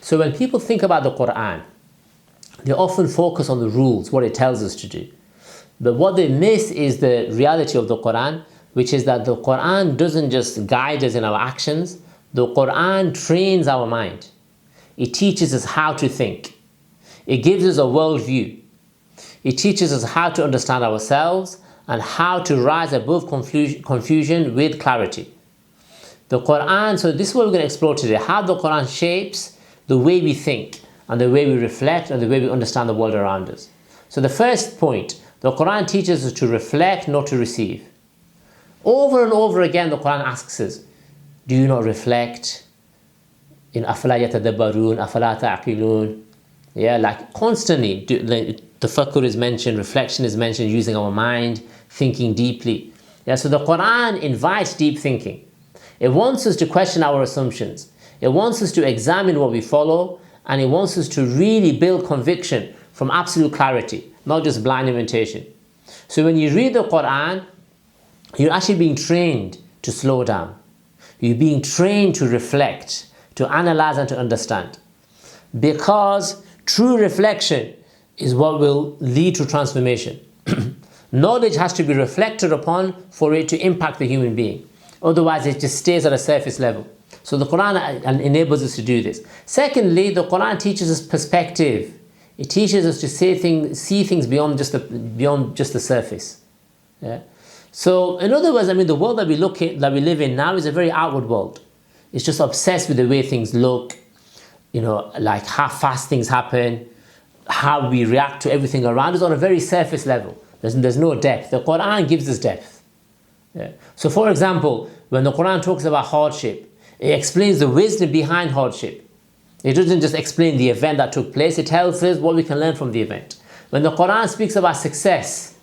So when people think about the Qur'an, they often focus on the rules, what it tells us to do. But what they miss is the reality of the Qur'an, which is that the Qur'an doesn't just guide us in our actions. The Qur'an trains our mind. It teaches us how to think. It gives us a worldview. It teaches us how to understand ourselves and how to rise above confusion with clarity. The Qur'an, so this is what we're going to explore today, how the Qur'an shapes the way we think and the way we reflect and the way we understand the world around us. So the first point, the Qur'an teaches us to reflect, not to receive. Over and over again, the Qur'an asks us, do you not reflect? In أَفَلَا يَتَدَبَّرُونَ أَفَلَا تَعْقِلُونَ? Yeah, like constantly, tafakkur is mentioned, reflection is mentioned, using our mind, thinking deeply. Yeah, so the Qur'an invites deep thinking. It wants us to question our assumptions. It wants us to examine what we follow, and it wants us to really build conviction from absolute clarity, not just blind imitation. So when you read the Qur'an, you're actually being trained to slow down. You're being trained to reflect, to analyze and to understand. Because true reflection is what will lead to transformation. Knowledge has to be reflected upon for it to impact the human being. Otherwise, it just stays at a surface level. So the Quran enables us to do this. Secondly, the Quran teaches us perspective. It teaches us to see things beyond just the surface. Yeah? So, in other words, I mean, the world that we live in now is a very outward world. It's just obsessed with the way things look, you know, like how fast things happen, how we react to everything around us on a very surface level. There's no depth. The Quran gives us depth. Yeah. So, for example, when the Quran talks about hardship, it explains the wisdom behind hardship. It doesn't just explain the event that took place, it tells us what we can learn from the event. When the Quran speaks about success,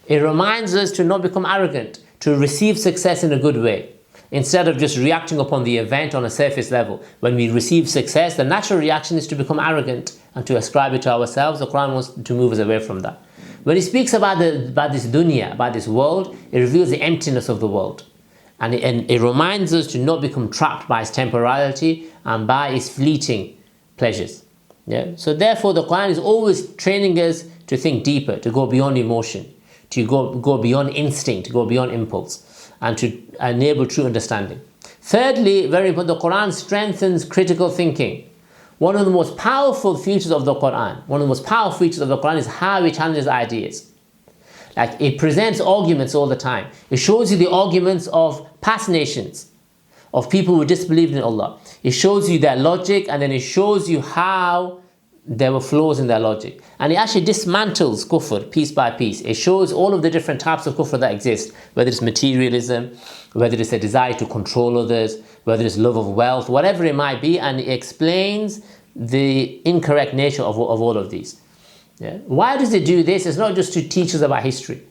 it reminds us to not become arrogant, to receive success in a good way, instead of just reacting upon the event on a surface level. When we receive success, the natural reaction is to become arrogant and to ascribe it to ourselves. The Quran wants to move us away from that. When it speaks about this dunya, about this world, it reveals the emptiness of the world. And it reminds us to not become trapped by its temporality and by its fleeting pleasures. Yeah? So therefore, the Quran is always training us to think deeper, to go beyond emotion, to go beyond instinct, to go beyond impulse, and to enable true understanding. Thirdly, very important, the Quran strengthens critical thinking. One of the most powerful features of the Quran, is how it challenges ideas. Like, it presents arguments all the time. It shows you the arguments of past nations, of people who disbelieved in Allah. It shows you their logic, and then it shows you how there were flaws in their logic. And it actually dismantles kufr piece by piece. It shows all of the different types of kufr that exist, whether it's materialism, whether it's a desire to control others, whether it's love of wealth, whatever it might be, and it explains the incorrect nature of all of these. Yeah. Why does it do this? It's not just to teach us about history,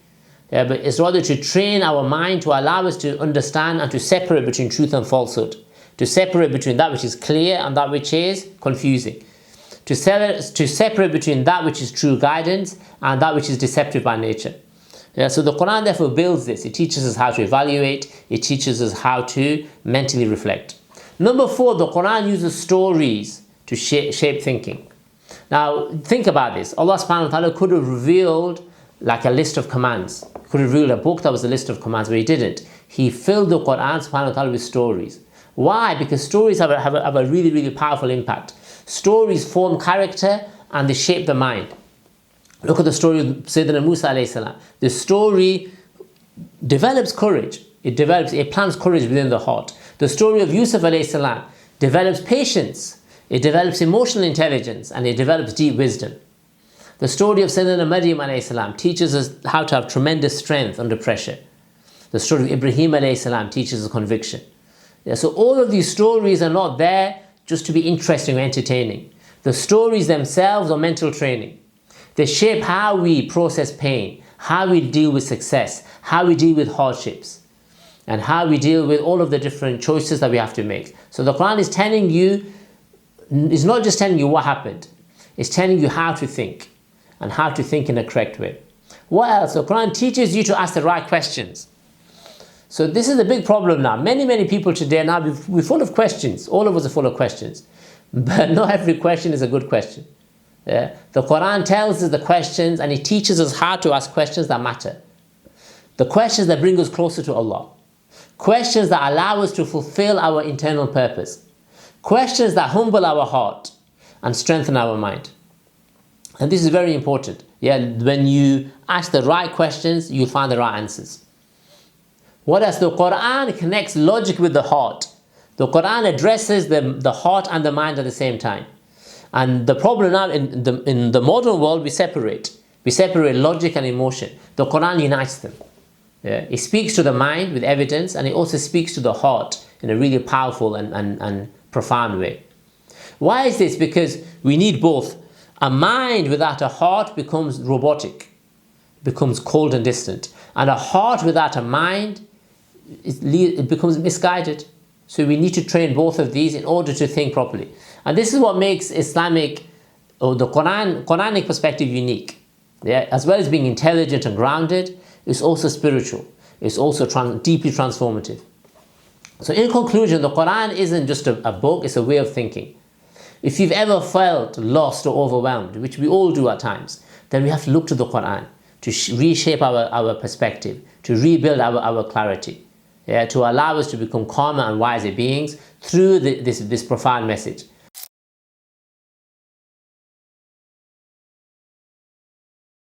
but it's rather to train our mind, to allow us to understand and to separate between truth and falsehood, to separate between that which is clear and that which is confusing, to separate between that which is true guidance and that which is deceptive by nature. Yeah, so the Quran therefore builds this. It teaches us how to evaluate. It teaches us how to mentally reflect. Number 4, the Quran uses stories to shape thinking. Now, think about this. Allah subhanahu wa ta'ala could have revealed like a list of commands. Could have revealed a book that was a list of commands, but He didn't. He filled the Quran subhanahu wa ta'ala with stories. Why? Because stories have a really, really powerful impact. Stories form character and they shape the mind. Look at the story of Sayyidina Musa alayhi salam. The story develops courage. It plants courage within the heart. The story of Yusuf alayhi salam develops patience. It develops emotional intelligence, and it develops deep wisdom. The story of Sayyidina Maryam alayhi salam teaches us how to have tremendous strength under pressure. The story of Ibrahim alayhi salam teaches us conviction. Yeah, so all of these stories are not there just to be interesting or entertaining. The stories themselves are mental training. They shape how we process pain, how we deal with success, how we deal with hardships, and how we deal with all of the different choices that we have to make. So the Quran is telling you, it's not just telling you what happened, it's telling you how to think, and how to think in a correct way. What else? The Quran teaches you to ask the right questions. So this is a big problem now. Many people today now, we're full of questions. All of us are full of questions. But not every question is a good question. Yeah? The Qur'an tells us the questions and it teaches us how to ask questions that matter. The questions that bring us closer to Allah. Questions that allow us to fulfill our internal purpose. Questions that humble our heart and strengthen our mind. And this is very important. Yeah, when you ask the right questions, you'll find the right answers. What else? The Qur'an connects logic with the heart. The Qur'an addresses the heart and the mind at the same time. And the problem now in the modern world, we separate. We separate logic and emotion. The Qur'an unites them. Yeah? It speaks to the mind with evidence, and it also speaks to the heart in a really powerful and profound way. Why is this? Because we need both. A mind without a heart becomes robotic, becomes cold and distant. And a heart without a mind, it becomes misguided. So we need to train both of these in order to think properly. And this is what makes Islamic, or the Quranic perspective unique. Yeah? As well as being intelligent and grounded, it's also spiritual. It's also deeply transformative. So in conclusion, the Quran isn't just a book, it's a way of thinking. If you've ever felt lost or overwhelmed, which we all do at times, then we have to look to the Quran to reshape our perspective, to rebuild our clarity, yeah, to allow us to become calmer and wiser beings through this profound message.